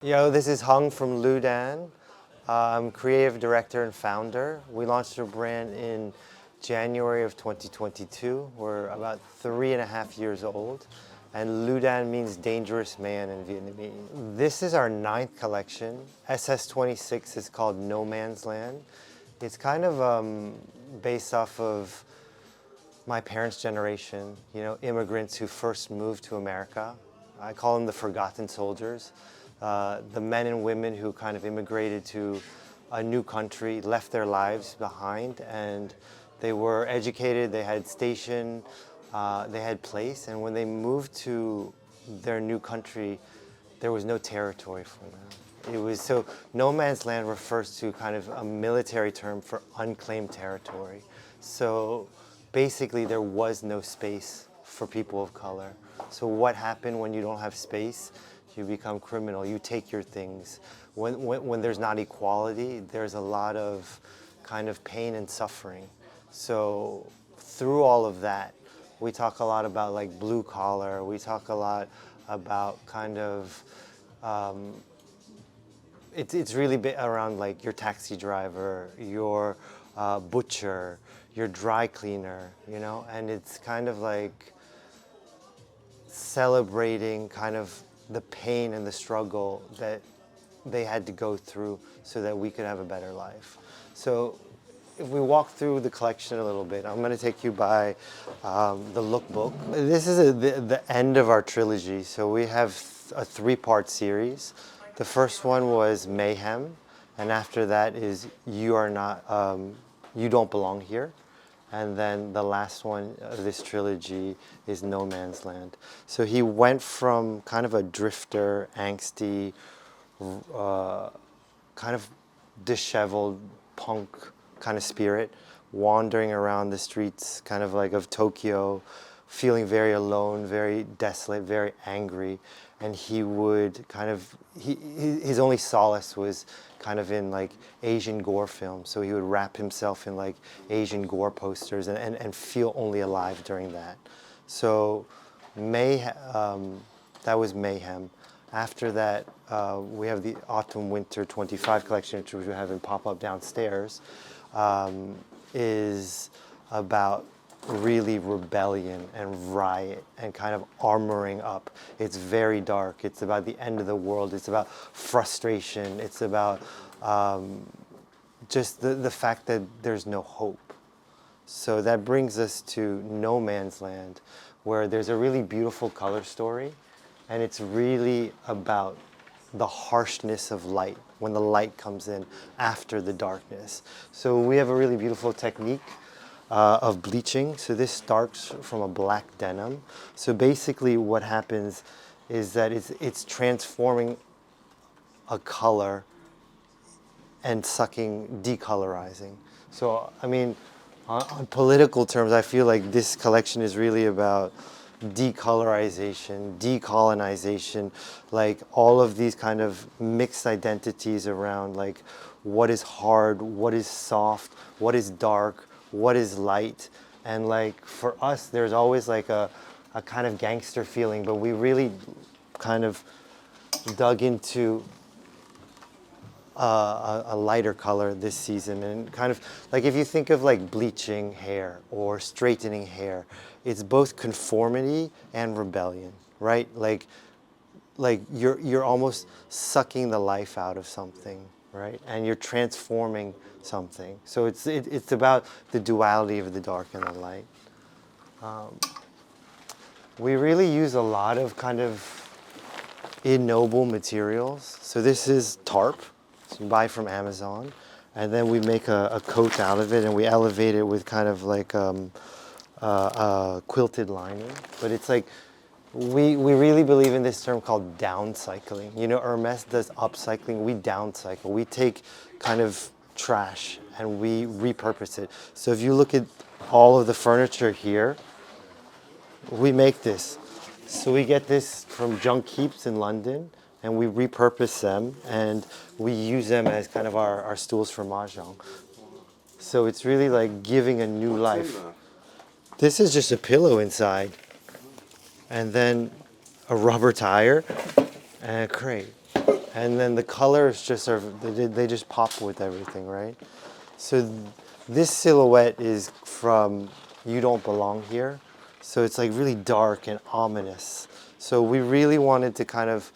Yo, this is Hung from Luu Dan. I'm creative director and founder. We launched our brand in January of 2022. We're about 3.5 years old. And Luu Dan means dangerous man in Vietnamese. This is our 9th collection. SS26 is called No Man's Land. It's kind of based off of my parents' generation, immigrants who first moved to America. I call them the forgotten soldiers. The men and women who kind of immigrated to a new country, left their lives behind, and they were educated, they had station, they had place, and when they moved to their new country, there was no territory for them. So no man's land refers to kind of a military term for unclaimed territory. So basically there was no space for people of color. So what happened when you don't have space? You become criminal, you take your things. When there's not equality, there's a lot of kind of pain and suffering. So through all of that, we talk a lot about like blue collar, we talk a lot about kind of, it's really around like your taxi driver, your butcher, your dry cleaner, and it's kind of like celebrating kind of the pain and the struggle that they had to go through so that we could have a better life. So if we walk through the collection a little bit, I'm going to take you by the lookbook. This is the end of our trilogy. So we have a 3-part series. The first one was Mayhem, and after that is You Don't Belong Here. And then the last one of this trilogy is No Man's Land. So he went from kind of a drifter, angsty, kind of disheveled punk kind of spirit, wandering around the streets kind of like of Tokyo, feeling very alone, very desolate, very angry. And he would kind of, his only solace was kind of in like Asian gore films. So he would wrap himself in like Asian gore posters and feel only alive during that. So that was Mayhem. After that, we have the Autumn-Winter 25 collection, which we have in pop-up downstairs, is about really rebellion and riot and kind of armoring up. It's very dark. It's about the end of the world. It's about frustration. It's about just the fact that there's no hope. So that brings us to No Man's Land, where there's a really beautiful color story, and it's really about the harshness of light, when the light comes in after the darkness. So we have a really beautiful technique of bleaching. So this starts from a black denim. So basically what happens is that it's transforming a color and decolorizing. So I mean, on political terms, I feel like this collection is really about decolorization, decolonization, like all of these kind of mixed identities around like what is hard, what is soft, what is dark, what is light. And like for us, there's always like a kind of gangster feeling, but we really kind of dug into a lighter color this season. And kind of like if you think of like bleaching hair or straightening hair, it's both conformity and rebellion, right? Like you're almost sucking the life out of something, right? And you're transforming something. So it's about the duality of the dark and the light. We really use a lot of kind of ignoble materials. So this is tarp, so you buy from Amazon, and then we make a coat out of it, and we elevate it with kind of like quilted lining. But it's like we really believe in this term called downcycling. Hermes does upcycling, we downcycle. We take kind of trash and we repurpose it. So if you look at all of the furniture here, we make this. So we get this from junk heaps in London, and we repurpose them, and we use them as kind of our stools for mahjong. So it's really like giving a new life. This is just a pillow inside, and then a rubber tire and a crate. And then the colors just are, they just pop with everything, right? So this silhouette is from You Don't Belong Here. So it's like really dark and ominous. So we really wanted to kind of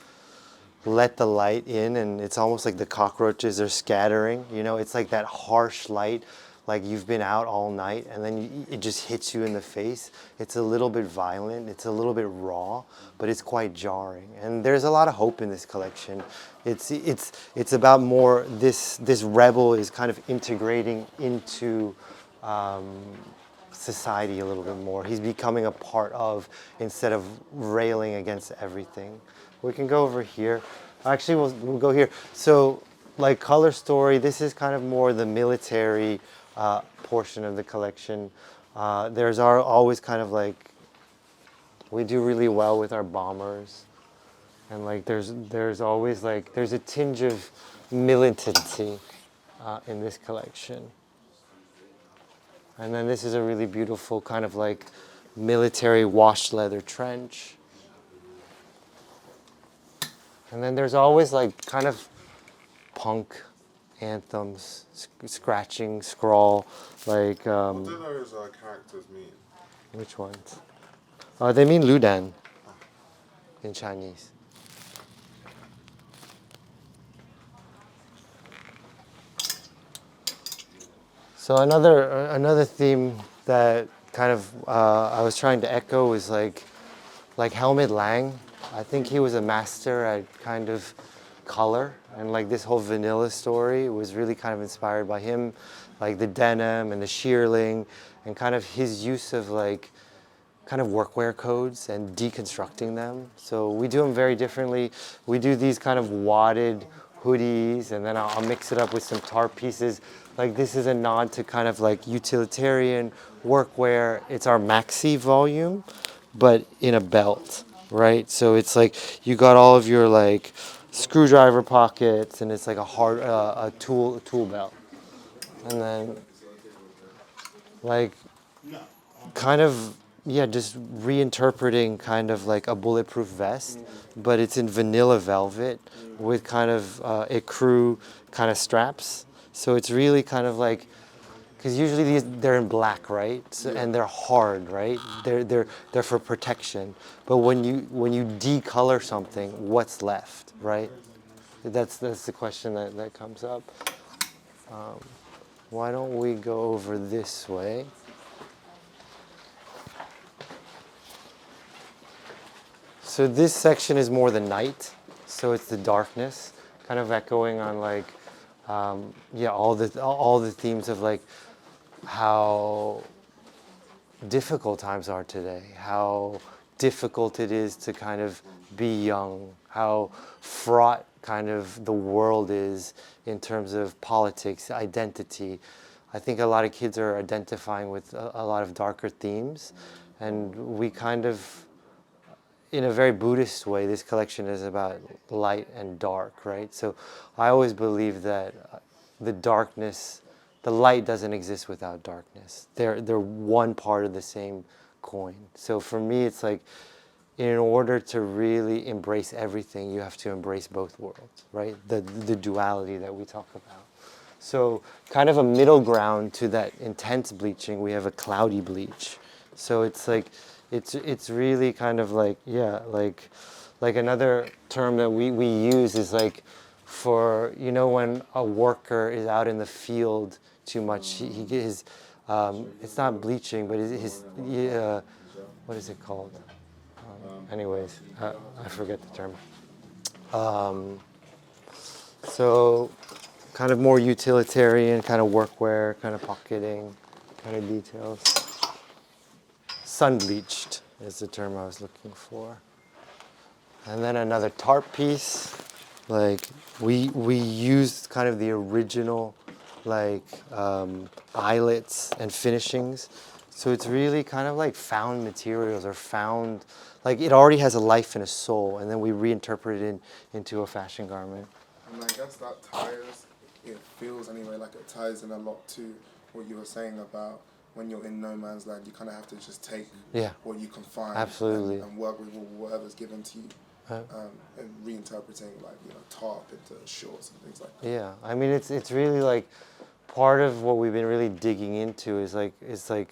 let the light in, and it's almost like the cockroaches are scattering. You know, it's like that harsh light, like you've been out all night and then it just hits you in the face. It's a little bit violent, it's a little bit raw, but it's quite jarring. And there's a lot of hope in this collection. It's about more, this rebel is kind of integrating into society a little bit more. He's becoming a part of, instead of railing against everything. We can go over here. Actually, we'll go here. So, like Color Story, this is kind of more the military portion of the collection. There's always kind of like, we do really well with our bombers. And like there's always like, there's a tinge of militancy in this collection. And then this is a really beautiful kind of like military washed leather trench. And then there's always like kind of punk anthems, scratching, scrawl, like... what do those characters mean? Which ones? They mean Luu Dan in Chinese. So another theme that kind of I was trying to echo was like Helmut Lang. I think he was a master at kind of color, and like this whole vanilla story was really kind of inspired by him, like the denim and the shearling, and kind of his use of like kind of workwear codes and deconstructing them. So we do them very differently. We do these kind of wadded hoodies, and then I'll mix it up with some tarp pieces. Like this is a nod to kind of like utilitarian workwear. It's our maxi volume, but in a belt, right? So it's like you got all of your like screwdriver pockets, and it's like a hard a tool belt, and then like kind of, yeah, just reinterpreting kind of like a bulletproof vest, but it's in vanilla velvet with kind of ecru kind of straps. So it's really kind of like, because usually they're in black, right? So, and they're hard, right? They're for protection. But when you decolor something, what's left, right? That's the question that comes up. Why don't we go over this way? So this section is more the night, so it's the darkness, kind of echoing on like, yeah, all the themes of like how difficult times are today, how difficult it is to kind of be young, how fraught kind of the world is in terms of politics, identity. I think a lot of kids are identifying with a lot of darker themes, and we kind of, in a very Buddhist way, this collection is about light and dark, right? So I always believe that the darkness, the light doesn't exist without darkness. They're one part of the same coin. So for me, it's like, in order to really embrace everything, you have to embrace both worlds, right? The duality that we talk about. So kind of a middle ground to that intense bleaching, we have a cloudy bleach. So it's like, it's really kind of like, yeah, like another term that we use is like, for, you know, when a worker is out in the field too much, he gets, it's not bleaching, but what is it called? Anyways, I forget the term. So kind of more utilitarian, kind of workwear, kind of pocketing, kind of details. Sun bleached is the term I was looking for. And then another tarp piece. Like we used kind of the original like eyelets and finishings. So it's really kind of like found materials, or found, like it already has a life and a soul, and then we reinterpret it into a fashion garment. And I guess that ties, it feels anyway, like it ties in a lot to what you were saying about when you're in no man's land, you kind of have to just take what you can find. Absolutely. And work with whatever's given to you. and reinterpreting like tarp into shorts and things like that. Yeah, I mean it's really like part of what we've been really digging into is like it's a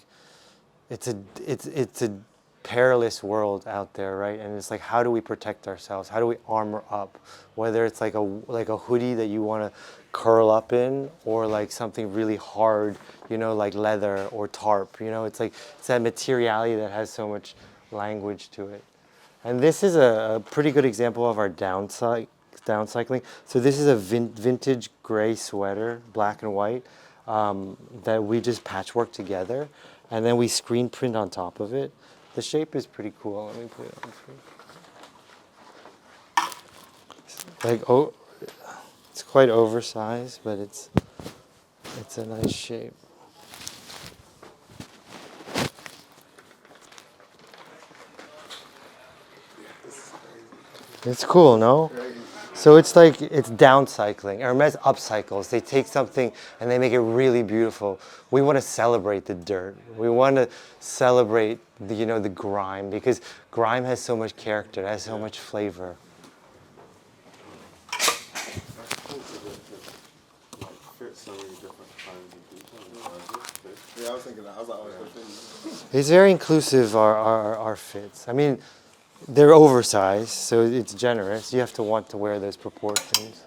perilous world out there, right? And it's like, how do we protect ourselves? How do we armor up? Whether it's like a hoodie that you want to curl up in, or like something really hard, like leather or tarp. It's like it's that materiality that has so much language to it. And this is a pretty good example of our downcycling. So this is a vintage gray sweater, black and white, that we just patchwork together, and then we screen print on top of it. The shape is pretty cool. Let me put it on screen. Like, oh, it's quite oversized, but it's a nice shape. It's cool, no? So it's like, it's downcycling. Hermes upcycles. They take something and they make it really beautiful. We want to celebrate the dirt. We want to celebrate the grime, because grime has so much character, it has so much flavor. Yeah, I was thinking that. I was like, oh, It's very inclusive, our fits. I mean, they're oversized, so it's generous. You have to want to wear those proportions.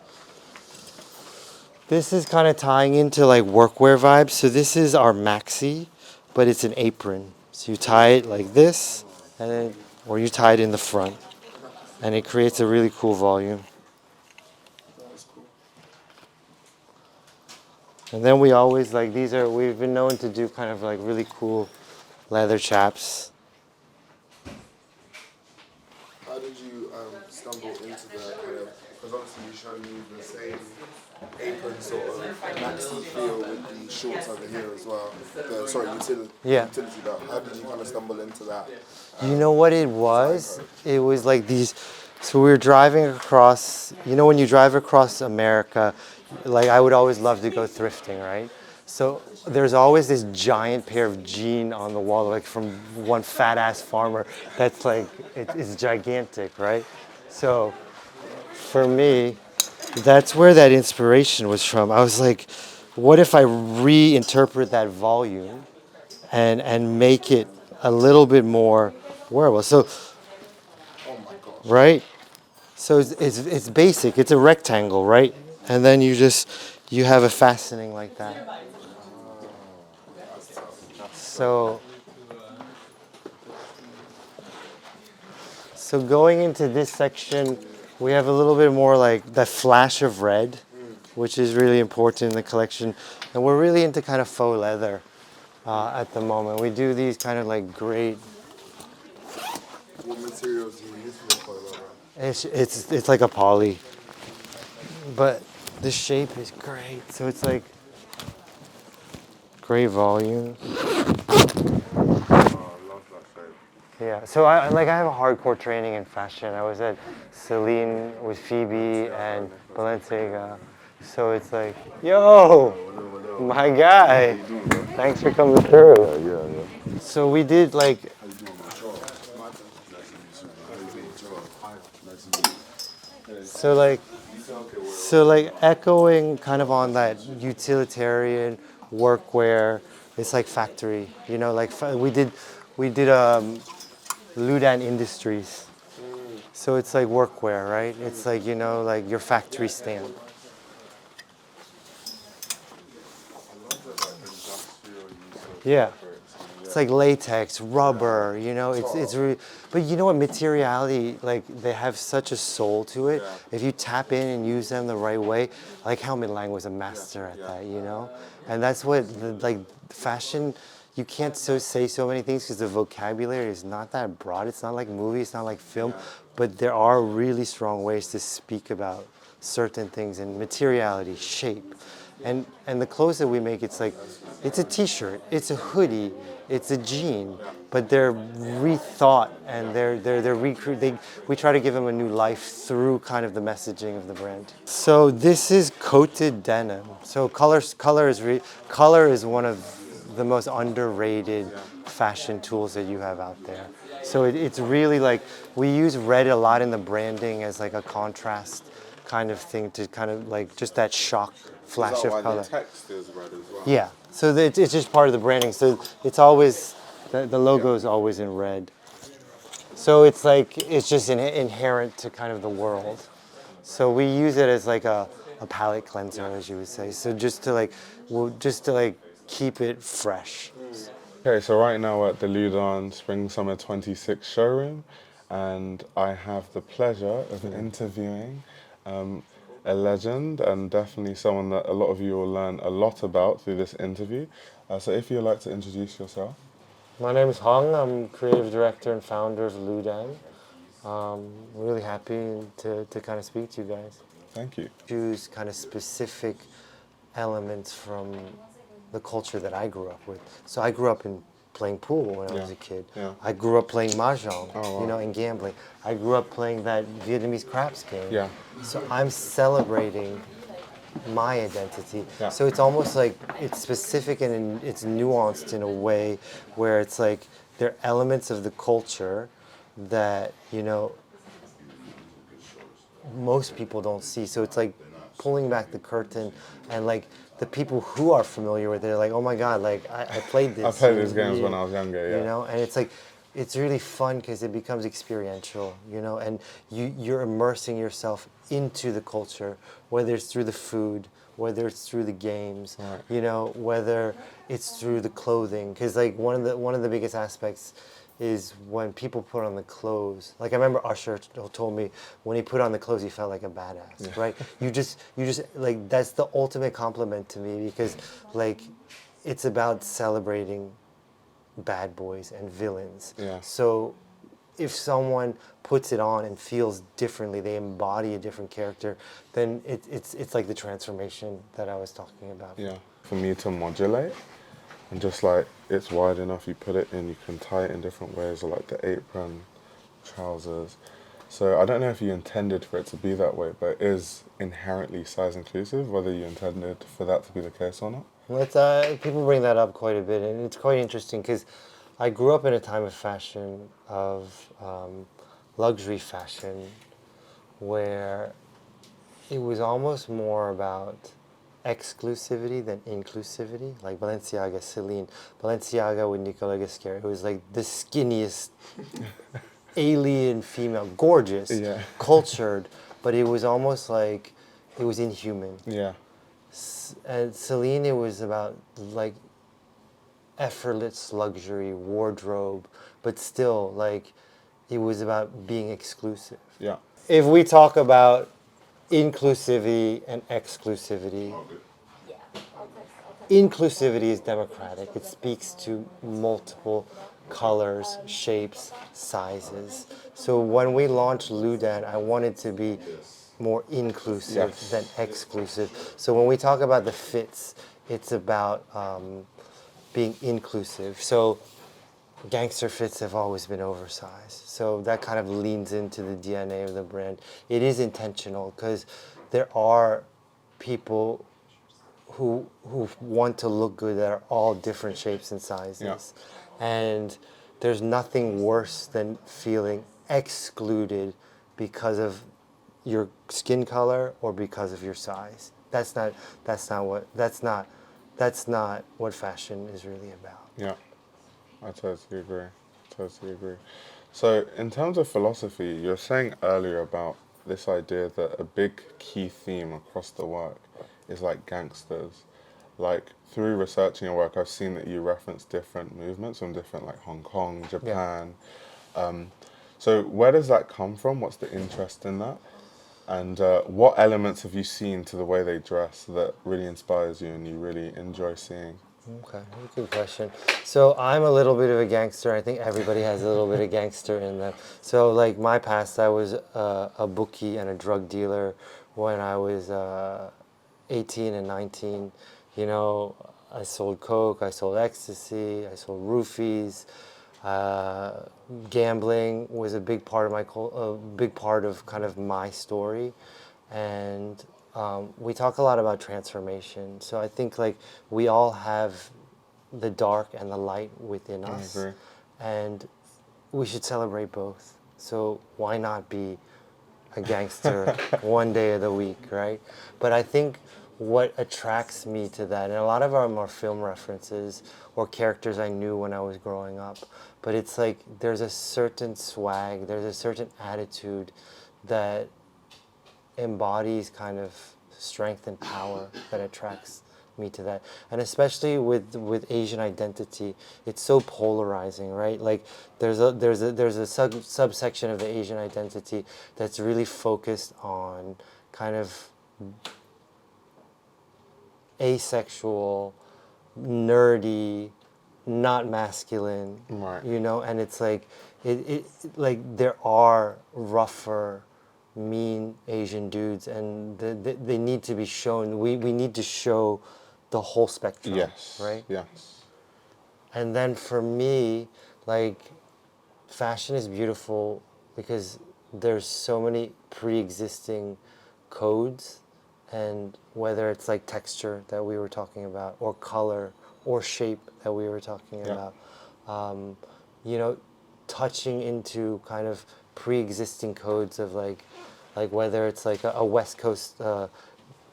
This is kind of tying into like workwear vibes. So this is our maxi, but it's an apron. So you tie it like this, and then, or you tie it in the front, and it creates a really cool volume. And then we always like, we've been known to do kind of like really cool leather chaps. how did you stumble into the kind of, because obviously you showed me the same apron sort of maxi feel with the shorts over here as well. Utility belt. How did you kind of stumble into that? You know what it was? It was like these, so we were driving across, when you drive across America, like I would always love to go thrifting, right? So there's always this giant pair of jeans on the wall, like from one fat ass farmer that's like, it's gigantic, right? So for me, that's where that inspiration was from. I was like, what if I reinterpret that volume and make it a little bit more wearable? So, right? So it's basic. It's a rectangle, right? And then you have a fastening like that. So going into this section, we have a little bit more like that flash of red, which is really important in the collection. And we're really into kind of faux leather at the moment. We do these kind of like great. What materials do you use for the faux leather? It's like a poly, but the shape is great. So it's like great volume. Yeah, so I have a hardcore training in fashion. I was at Céline with Phoebe and Balenciaga. So it's like, yo, my guy, thanks for coming through. Yeah. So we did like, so like echoing kind of on that utilitarian workwear. It's like factory, like we did Luu Dan Industries. So it's like workwear, right? It's like, like your factory stamp. Yeah. It's like latex, rubber, it's really, but you know what, materiality, like they have such a soul to it. If you tap in and use them the right way, like Helmut Lang was a master at that, And that's what, like fashion, you can't say so many things because the vocabulary is not that broad. It's not like movie, it's not like film, but there are really strong ways to speak about certain things and materiality, shape. And the clothes that we make, it's like, it's a t-shirt, it's a hoodie, it's a jean, but they're rethought and we try to give them a new life through kind of the messaging of the brand. So this is coated denim. So color is one of the most underrated fashion tools that you have out there. So it's really like, we use red a lot in the branding as like a contrast kind of thing to kind of like just that shock flash of color. The text is red as well? Yeah, so it's just part of the branding. So it's always, the logo is always in red. So it's like, it's just inherent to kind of the world. So we use it as like a palate cleanser, as you would say. So just to like, keep it fresh. Okay, so right now we're at the Luu Dan Spring Summer 26 showroom, and I have the pleasure of interviewing a legend, and definitely someone that a lot of you will learn a lot about through this interview. So if you'd like to introduce yourself. My name is Hong. I'm creative director and founder of Luu Dan. Really happy to kind of speak to you guys. Thank you. Choose kind of specific elements from the culture that I grew up with. So I grew up in playing pool when I was a kid. Yeah. I grew up playing mahjong, wow. you know, and gambling. I grew up playing that Vietnamese craps game. Yeah. So I'm celebrating my identity. Yeah. So it's almost like it's specific and it's nuanced in a way where it's like there are elements of the culture that, you know, most people don't see. So it's like pulling back the curtain, and like the people who are familiar with it are like, oh my God, like I played this. I played these games when I was younger, yeah. You know, and it's like, it's really fun because it becomes experiential, you know, and you're immersing yourself into the culture, whether it's through the food, whether it's through the games, right. you know, whether it's through the clothing. Because like one of the biggest aspects is when people put on the clothes. Like I remember Usher told me when he put on the clothes, he felt like a badass, right? You just like, that's the ultimate compliment to me, because like it's about celebrating bad boys and villains. Yeah. So if someone puts it on and feels differently, they embody a different character, then it's like the transformation that I was talking about. Yeah. For me to modulate, and just like it's wide enough, you put it in, you can tie it in different ways, or like the apron, trousers. So I don't know if you intended for it to be that way, but it is inherently size inclusive, whether you intended for that to be the case or not. Well, it's, people bring that up quite a bit, and it's quite interesting because I grew up in a time of fashion, of luxury fashion, where it was almost more about exclusivity than inclusivity. Like Balenciaga, Céline, Balenciaga with Nicolas Ghesquière. It was like the skinniest alien female, gorgeous, Yeah. cultured, but it was almost like it was inhuman. Yeah. And Céline, it was about like effortless luxury, wardrobe, but still like it was about being exclusive. Yeah. If we talk about inclusivity and exclusivity, inclusivity is democratic. It speaks to multiple colors, shapes, sizes. So when we launched Luu Dan, I wanted to be more inclusive than exclusive. So when we talk about the fits, it's about being inclusive. So gangster fits have always been oversized. So that kind of leans into the DNA of the brand. It is intentional because there are people who want to look good that are all different shapes and sizes. Yeah. And there's nothing worse than feeling excluded because of your skin color or because of your size. That's not what fashion is really about. Yeah. I totally agree. So in terms of philosophy, you were saying earlier about this idea that a big key theme across the work is like gangsters. Like through researching your work, I've seen that you reference different movements from different like Hong Kong, Japan. Yeah. So where does that come from? What's the interest in that? And what elements have you seen to the way they dress that really inspires you and you really enjoy seeing? Okay, good question. So I'm a little bit of a gangster. I think everybody has a little bit of gangster in them. So like my past, I was a bookie and a drug dealer when I was 18 and 19. You know, I sold coke, I sold ecstasy, I sold roofies. Gambling was a big part of kind of my story, and we talk a lot about transformation. So I think like we all have the dark and the light within us, and we should celebrate both. So why not be a gangster one day of the week, right? But I think what attracts me to that, and a lot of them are film references or characters I knew when I was growing up, but it's like there's a certain swag, there's a certain attitude that embodies kind of strength and power that attracts me to that. And especially with Asian identity, it's so polarizing, right? Like there's a subsection of the Asian identity that's really focused on kind of asexual, nerdy, not masculine, Right. you know, and it's like it like there are rougher, mean Asian dudes, and they need to be shown. We need to show the whole spectrum, Yes. right? Yes. And then for me, like, fashion is beautiful because there's so many pre-existing codes, and whether it's like texture that we were talking about, or color, or shape that we were talking Yeah. about, you know, touching into kind of pre-existing codes of like whether it's like a West Coast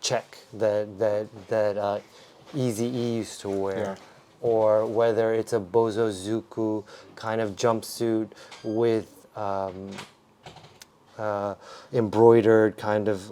check that Eazy-E used to wear, Yeah. or whether it's a Bozozuku kind of jumpsuit with embroidered kind of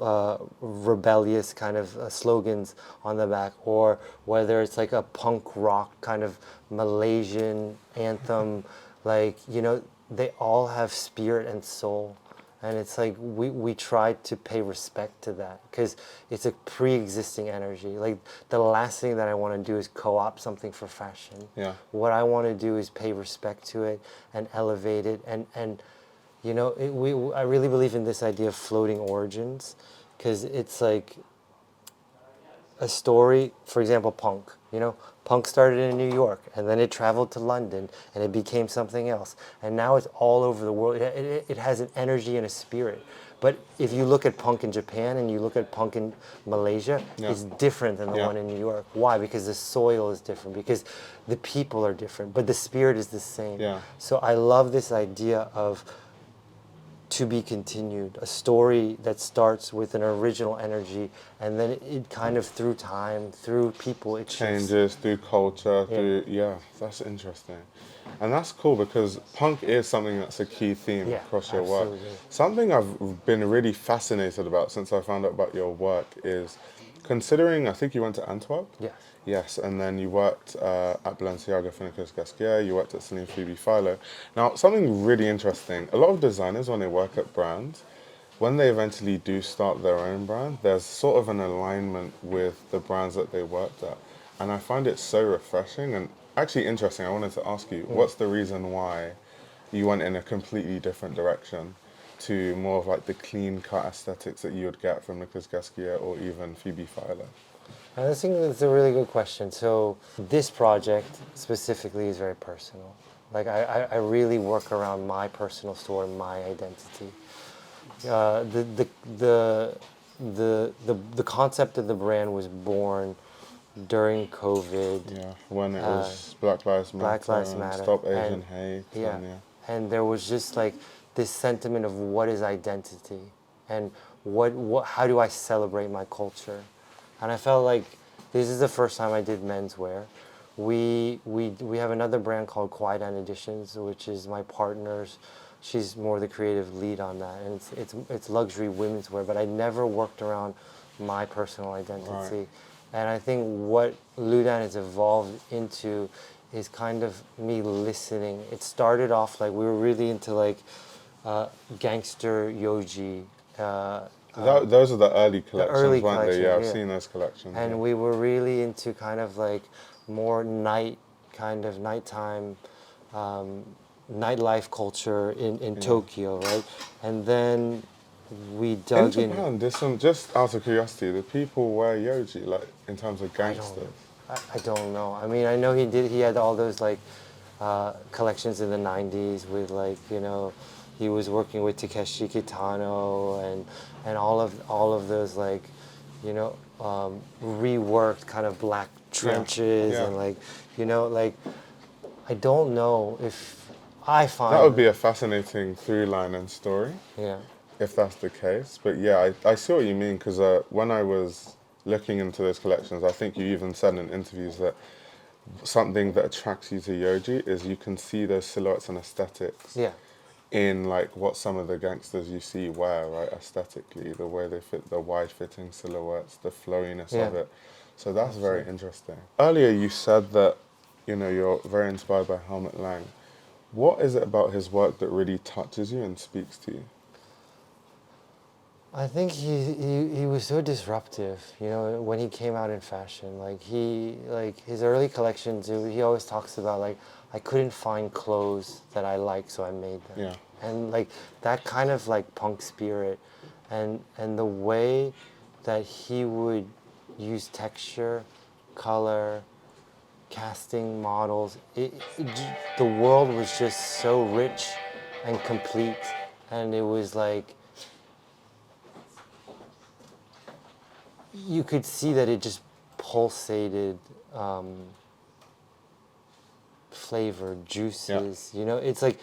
rebellious kind of slogans on the back, or whether it's like a punk rock kind of Malaysian anthem, like, you know, they all have spirit and soul. And it's like we try to pay respect to that because it's a pre-existing energy. Like the last thing that I want to do is co-opt something for fashion. Yeah. What I want to do is pay respect to it and elevate it. And you know, I really believe in this idea of floating origins, because it's like a story, for example, punk. You know, punk started in New York, and then it traveled to London, and it became something else. And now it's all over the world. It has an energy and a spirit. But if you look at punk in Japan and you look at punk in Malaysia, Yeah. it's different than the Yeah. one in New York. Why? Because the soil is different, because the people are different, but the spirit is the same. Yeah. So I love this idea of to be continued, a story that starts with an original energy, and then it kind of through time, through people, it shifts. Changes through culture, Yeah. through that's interesting, and that's cool because punk is something that's a key theme Yeah, across your work. absolutely. Something I've been really fascinated about since I found out about your work is considering. I think you went to Antwerp. Yes. Yes, and then you worked at Balenciaga for Nicolas Ghesquière, you worked at Céline Phoebe Philo. Now, something really interesting, a lot of designers, when they work at brands, when they eventually do start their own brand, there's sort of an alignment with the brands that they worked at. And I find it so refreshing and actually interesting. I wanted to ask you, what's the reason why you went in a completely different direction to more of like the clean cut aesthetics that you would get from Nicolas Ghesquière or even Phoebe Philo? I think that's a really good question. So this project specifically is very personal. Like I really work around my personal story, my identity. The concept of the brand was born during COVID. Yeah, when it was Black Lives Matter, Black Lives and Matter. Stop Asian And- Hate. Yeah. And And there was just like this sentiment of what is identity, and what how do I celebrate my culture? And I felt like this is the first time I did menswear. We have another brand called Quiet and Editions, which is my partner's. She's more the creative lead on that, and it's luxury women's wear. But I never worked around my personal identity. Right. And I think what Luu Dan has evolved into is kind of me listening. It started off like we were really into like gangster yoji. those are the early collections, early weren't they? Yeah, I've collections, yeah. seen those collections. And yeah. we were really into kind of like more kind of nighttime, nightlife culture in Tokyo, right? And then we In dug in. Japan, there's some, just out of curiosity, do people wear yoji, like, in terms of gangsters? I don't know. I mean, I know he had all those like collections in the 90s with like, you know, he was working with Takeshi Kitano and all of those like, you know, reworked kind of black trenches Yeah. and like, you know, like I don't know if I find That would be a fascinating through line and story, yeah. if that's the case. But yeah, I see what you mean, because when I was looking into those collections, I think you even said in interviews that something that attracts you to Yoji is you can see those silhouettes and aesthetics Yeah. in like what some of the gangsters you see wear, right, aesthetically, the way they fit, the wide fitting silhouettes, the flowiness Yeah. of it. So that's very interesting. Earlier you said that, you know, you're very inspired by Helmut Lang. What is it about his work that really touches you and speaks to you? I think he was so disruptive, you know, when he came out in fashion. Like his early collections, he always talks about like, I couldn't find clothes that I like, so I made them. Yeah. And like that kind of like punk spirit, and the way that he would use texture, color, casting models, the world was just so rich and complete, and it was like you could see that it just pulsated flavor, juices. You know, it's like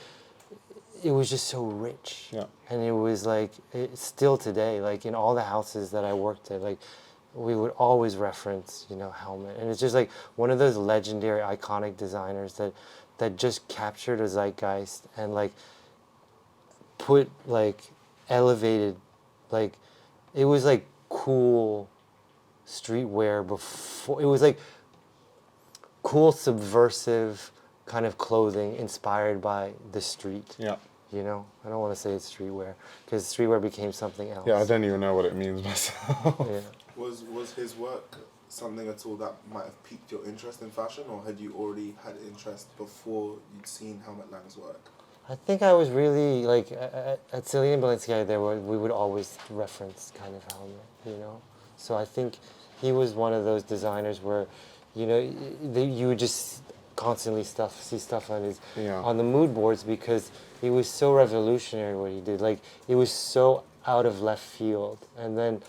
it was just so rich. Yeah. And it was like still today, like in all the houses that I worked at, like we would always reference, you know, Helmet, and it's just like one of those legendary, iconic designers that just captured a zeitgeist and like put like elevated, like it was like cool streetwear before. It was like cool subversive kind of clothing inspired by the street. Yeah. You know, I don't want to say it's streetwear because streetwear became something else. Yeah, I don't even know what it means myself. Yeah. Was his work something at all that might have piqued your interest in fashion, or had you already had interest before you'd seen Helmut Lang's work? I think I was really like at Céline and Balenciaga. We would always reference kind of Helmet, you know. So I think he was one of those designers where, you know, you would just constantly see stuff on his Yeah. on the mood boards because it was so revolutionary what he did. Like it was so out of left field, and then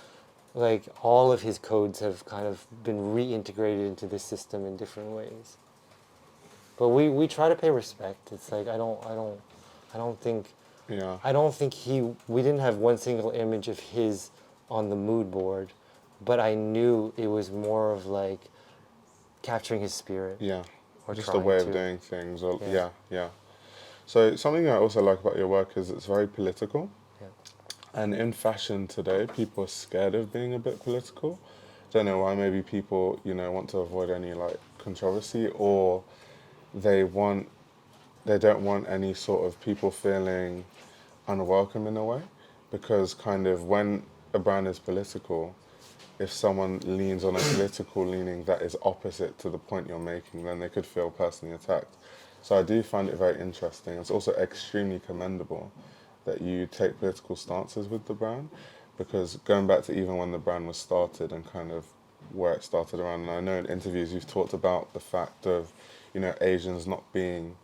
like all of his codes have kind of been reintegrated into the system in different ways. But we try to pay respect. It's like I don't think Yeah. I don't think we didn't have one single image of his on the mood board, but I knew it was more of like capturing his spirit. Yeah. Or Just a trying way of to. doing things. Or, Yeah. yeah, yeah. So something I also like about your work is it's very political. Yeah. And in fashion today, people are scared of being a bit political. Don't know why. Maybe people, you know, want to avoid any like controversy, or they don't want any sort of people feeling unwelcome in a way, because kind of when a brand is political, if someone leans on a political leaning that is opposite to the point you're making, then they could feel personally attacked. So I do find it very interesting. It's also extremely commendable that you take political stances with the brand, because going back to even when the brand was started and kind of where it started around, and I know in interviews you've talked about the fact of, you know, Asians not being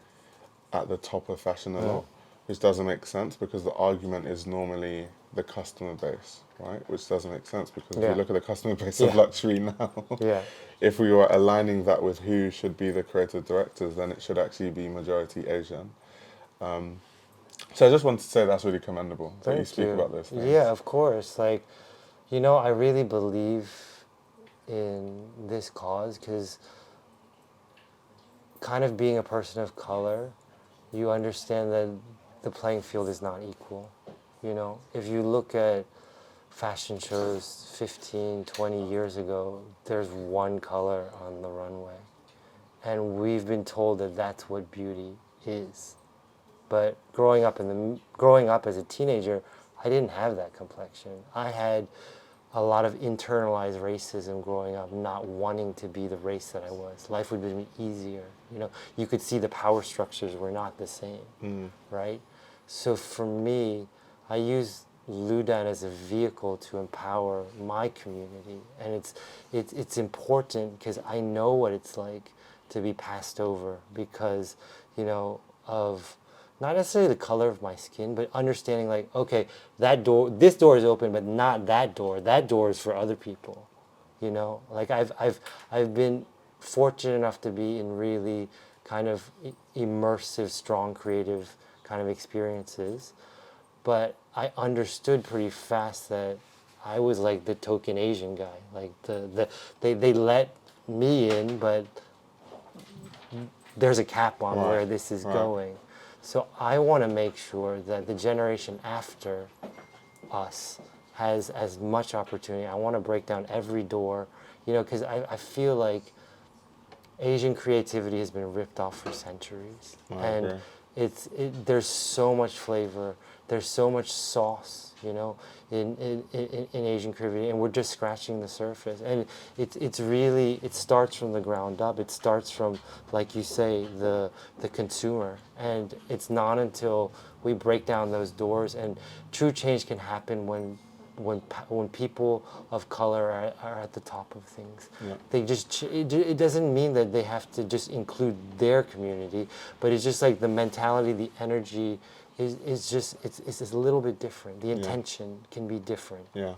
at the top of fashion a lot, which doesn't make sense because the argument is normally the customer base, right? Which doesn't make sense because if Yeah. you look at the customer base of Yeah. luxury now, Yeah. if we were aligning that with who should be the creative directors, then it should actually be majority Asian. So I just wanted to say that's really commendable that you Thank speak you. about those things. Yeah, of course. Like, you know, I really believe in this cause because kind of being a person of color, you understand that the playing field is not equal. You know, if you look at fashion shows 15, 20 years ago, there's one color on the runway. And we've been told that that's what beauty is. But growing up as a teenager, I didn't have that complexion. I had a lot of internalized racism growing up, not wanting to be the race that I was. Life would be easier. You know, you could see the power structures were not the same, right? So for me, I use Luu Dan as a vehicle to empower my community, and it's important because I know what it's like to be passed over because, you know, of not necessarily the color of my skin, but understanding like, okay, this door is open, but not that door. That door is for other people, you know. Like I've been fortunate enough to be in really kind of immersive, strong, creative kind of experiences. But I understood pretty fast that I was like the token Asian guy. Like they let me in, but there's a cap on Right, where this is right. going. So I want to make sure that the generation after us has as much opportunity. I want to break down every door, you know, because I feel like Asian creativity has been ripped off for centuries. I And agree. there's so much flavor, there's so much sauce, you know, in Asian creativity, and we're just scratching the surface. And it's really, it starts from the ground up. It starts from, like you say, the consumer. And it's not until we break down those doors, and true change can happen when people of color are at the top of things. Yeah. They just it doesn't mean that they have to just include their community, but it's just like the mentality, the energy is just it's a little bit different. The intention can be different. Yeah.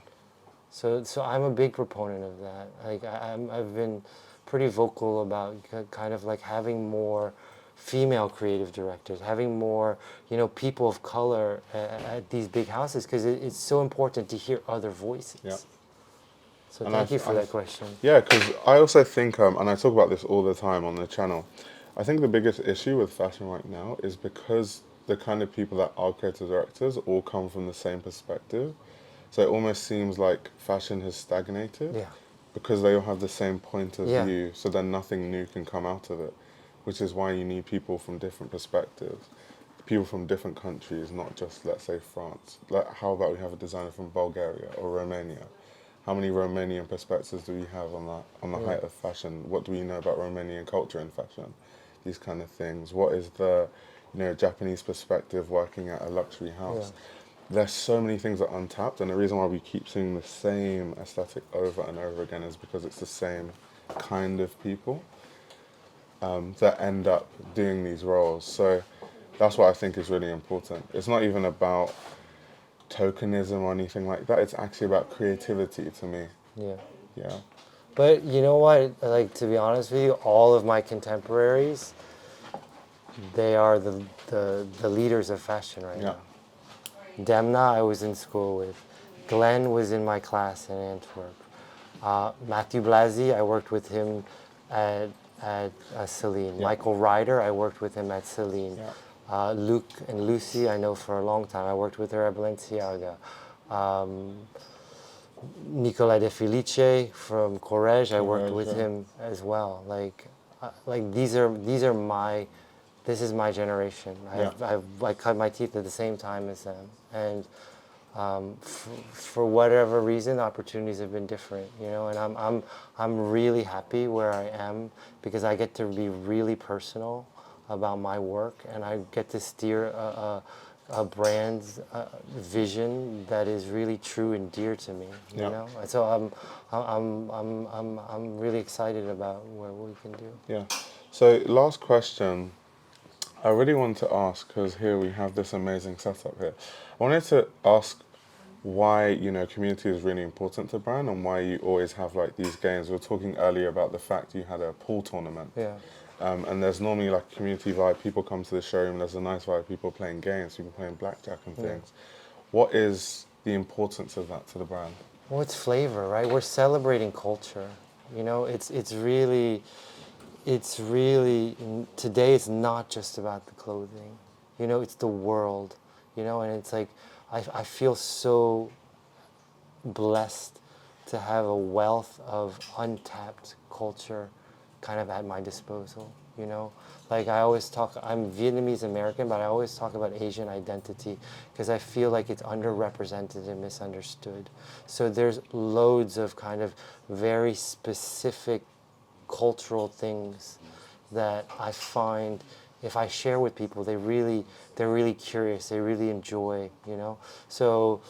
So I'm a big proponent of that. Like I've been pretty vocal about kind of like having more female creative directors, having more, you know, people of color at these big houses, because it's so important to hear other voices. Yeah. So And thank you for that question. Yeah, because I also think, and I talk about this all the time on the channel, I think the biggest issue with fashion right now is because the kind of people that are creative directors all come from the same perspective. So it almost seems like fashion has stagnated Yeah. because they all have the same point of Yeah. view, so then nothing new can come out of it, which is why you need people from different perspectives, people from different countries, not just, let's say, France. Like, how about we have a designer from Bulgaria or Romania? How many Romanian perspectives do we have on that, on the height of fashion? What do we know about Romanian culture in fashion? These kind of things. What is the, you know, Japanese perspective working at a luxury house? Yeah. There's so many things that are untapped, and the reason why we keep seeing the same aesthetic over and over again is because it's the same kind of people that end up doing these roles. So that's what I think is really important. It's not even about tokenism or anything like that. It's actually about creativity to me. Yeah. Yeah. But you know what? Like, to be honest with you, all of my contemporaries, they are the leaders of fashion right Yeah. now. Demna, I was in school with. Glenn was in my class in Antwerp. Matthew Blasi, I worked with him at Céline. Yeah. Michael Ryder, I worked with him at Céline. Yeah. Luke and Lucy, I know for a long time. I worked with her at Balenciaga. Nicolas Ghesquière from Corrège, I worked with him as well. Like these are my, this is my generation. I cut my teeth at the same time as them, and for whatever reason, opportunities have been different, you know. And I'm really happy where I am, because I get to be really personal about my work, and I get to steer a brand's vision that is really true and dear to me, you know. And so I'm really excited about what we can do. Yeah. So last question, I really want to ask, because here we have this amazing setup here. I wanted to ask why, you know, community is really important to brand, and why you always have like these games. We were talking earlier about the fact you had a pool tournament. Yeah. And there's normally like a community vibe. People come to the showroom, there's a nice vibe, people playing games, people playing blackjack and things. What is the importance of that to the brand? Well, it's flavor, right? We're celebrating culture. You know, it's really, today it's not just about the clothing. You know, it's the world, you know, and it's like, I feel so blessed to have a wealth of untapped culture kind of at my disposal, you know. Like I always talk, I'm Vietnamese American, but I always talk about Asian identity because I feel like it's underrepresented and misunderstood. So there's loads of kind of very specific cultural things that I find if I share with people, they're really curious, they really enjoy, you know. So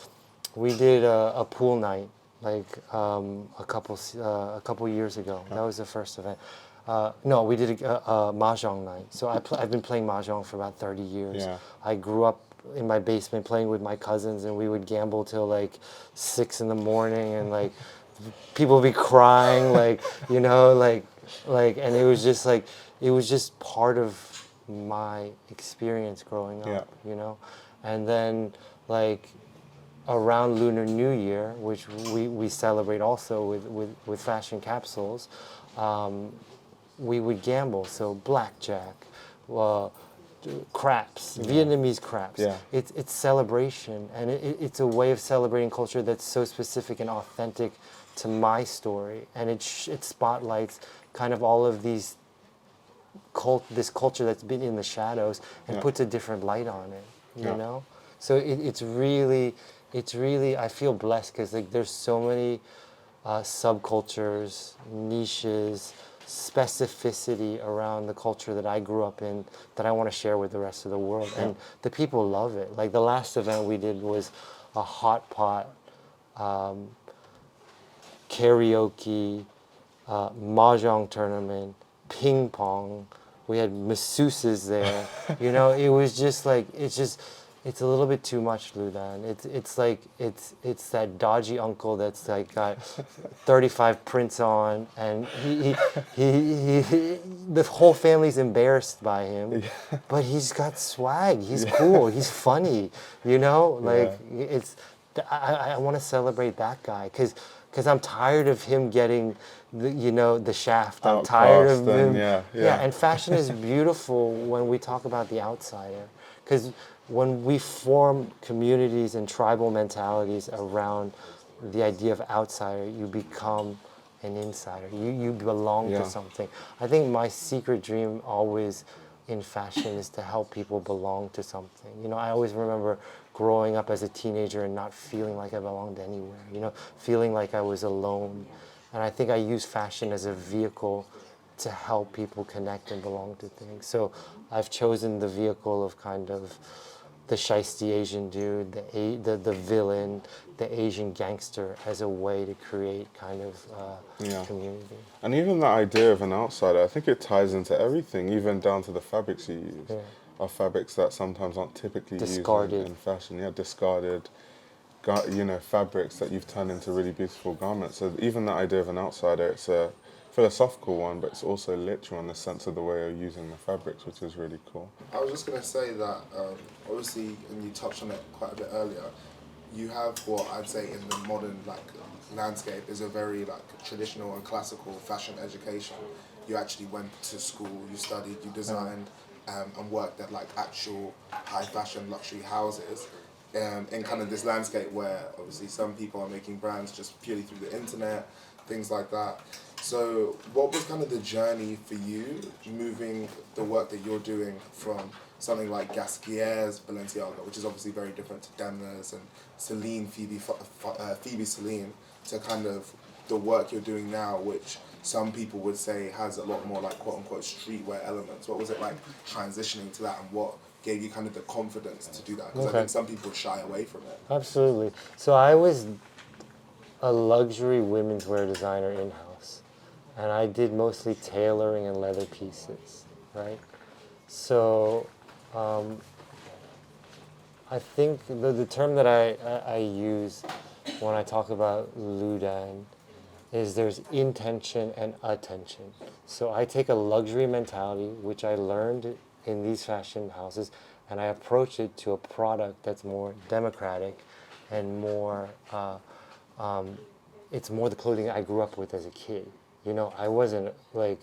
we did a pool night like a couple years ago. That was the first event. No, we did a mahjong night. So I've been playing mahjong for about 30 years. Yeah. I grew up in my basement playing with my cousins, and we would gamble till like 6 in the morning, and like people would be crying, like, you know, like Like, and it was just part of my experience growing up, you know? And then, like, around Lunar New Year, which we celebrate also with fashion capsules, we would gamble. So blackjack, uh, craps, Vietnamese craps. Yeah. It's celebration, and it's a way of celebrating culture that's so specific and authentic to my story, and it spotlights kind of all of these this culture that's been in the shadows and puts a different light on it. You know, so it's really I feel blessed because like there's so many subcultures, niches, specificity around the culture that I grew up in that I want to share with the rest of the world. And the people love it. Like the last event we did was a hot pot karaoke, mahjong tournament, ping pong. We had masseuses there. You know, it was just like it's a little bit too much, Luu Dan. It's like it's that dodgy uncle that's like got 35 prints on, and he the whole family's embarrassed by him, but he's got swag. He's cool. He's funny. You know, like it's. I want to celebrate that guy because I'm tired of him getting the shaft. I'm tired of him. And fashion is beautiful when we talk about the outsider, because when we form communities and tribal mentalities around the idea of outsider, you become an insider. You belong to something. I think my secret dream always in fashion is to help people belong to something. You know, I always remember growing up as a teenager and not feeling like I belonged anywhere, you know, feeling like I was alone. And I think I use fashion as a vehicle to help people connect and belong to things. So I've chosen the vehicle of kind of the shiesty Asian dude, the villain, the Asian gangster as a way to create kind of community. And even the idea of an outsider, I think it ties into everything, even down to the fabrics you use. Are fabrics that sometimes aren't typically Discarded. used in fashion. Yeah, discarded, fabrics that you've turned into really beautiful garments. So even the idea of an outsider, it's a philosophical one, but it's also literal in the sense of the way you're using the fabrics, which is really cool. I was just going to say that, obviously, and you touched on it quite a bit earlier, you have what I'd say in the modern landscape is a very traditional and classical fashion education. You actually went to school, you studied, you designed, and worked at actual high fashion luxury houses. In kind of this landscape where obviously some people are making brands just purely through the internet, things like that. So what was kind of the journey for you moving the work that you're doing from something like Ghesquière's Balenciaga, which is obviously very different to Demna's and Céline, Phoebe Céline, to kind of the work you're doing now, which some people would say has a lot more quote-unquote streetwear elements. What was it like transitioning to that, and what gave you kind of the confidence to do that? Because I think some people shy away from it. Absolutely. So I was a luxury women's wear designer in-house, and I did mostly tailoring and leather pieces, right? So I think the term that I use when I talk about Luu Dan is there's intention and attention. So I take a luxury mentality, which I learned in these fashion houses, and I approach it to a product that's more democratic and more, it's more the clothing I grew up with as a kid. You know, I wasn't I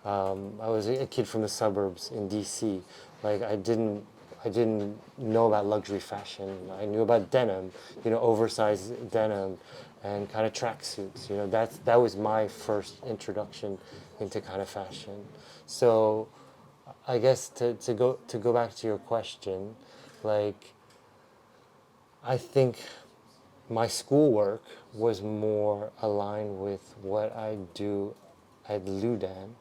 was a kid from the suburbs in DC. Like I didn't know about luxury fashion. I knew about denim, you know, oversized denim and kind of tracksuits. You know, that was my first introduction into kind of fashion. So I guess to go back to your question, I think my schoolwork was more aligned with what I do at Luu Dan,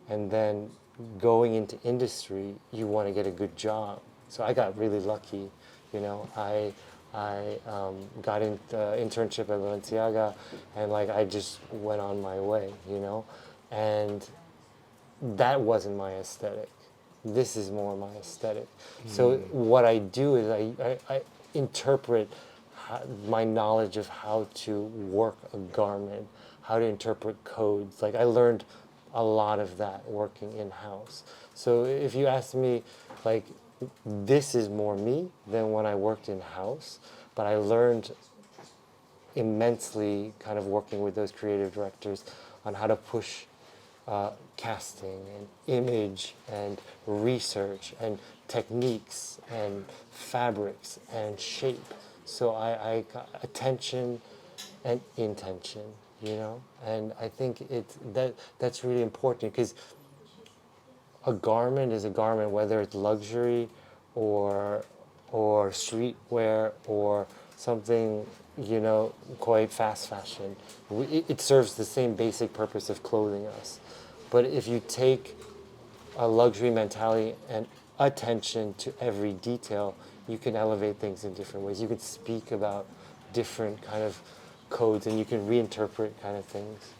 and then going into industry, you want to get a good job. So I got really lucky, you know. I got an internship at Balenciaga, and I just went on my way, you know. And that wasn't my aesthetic. This is more my aesthetic. So what I do is I interpret my knowledge of how to work a garment, how to interpret codes. I learned a lot of that working in-house. So if you ask me, like, this is more me than when I worked in-house, but I learned immensely kind of working with those creative directors on how to push casting and image and research and techniques and fabrics and shape. So I got attention and intention, you know, and I think that's really important because a garment is a garment, whether it's luxury or streetwear or something, you know, quite fast fashion. It serves the same basic purpose of clothing us. But if you take a luxury mentality and attention to every detail, you can elevate things in different ways. You can speak about different kind of codes and you can reinterpret kind of things.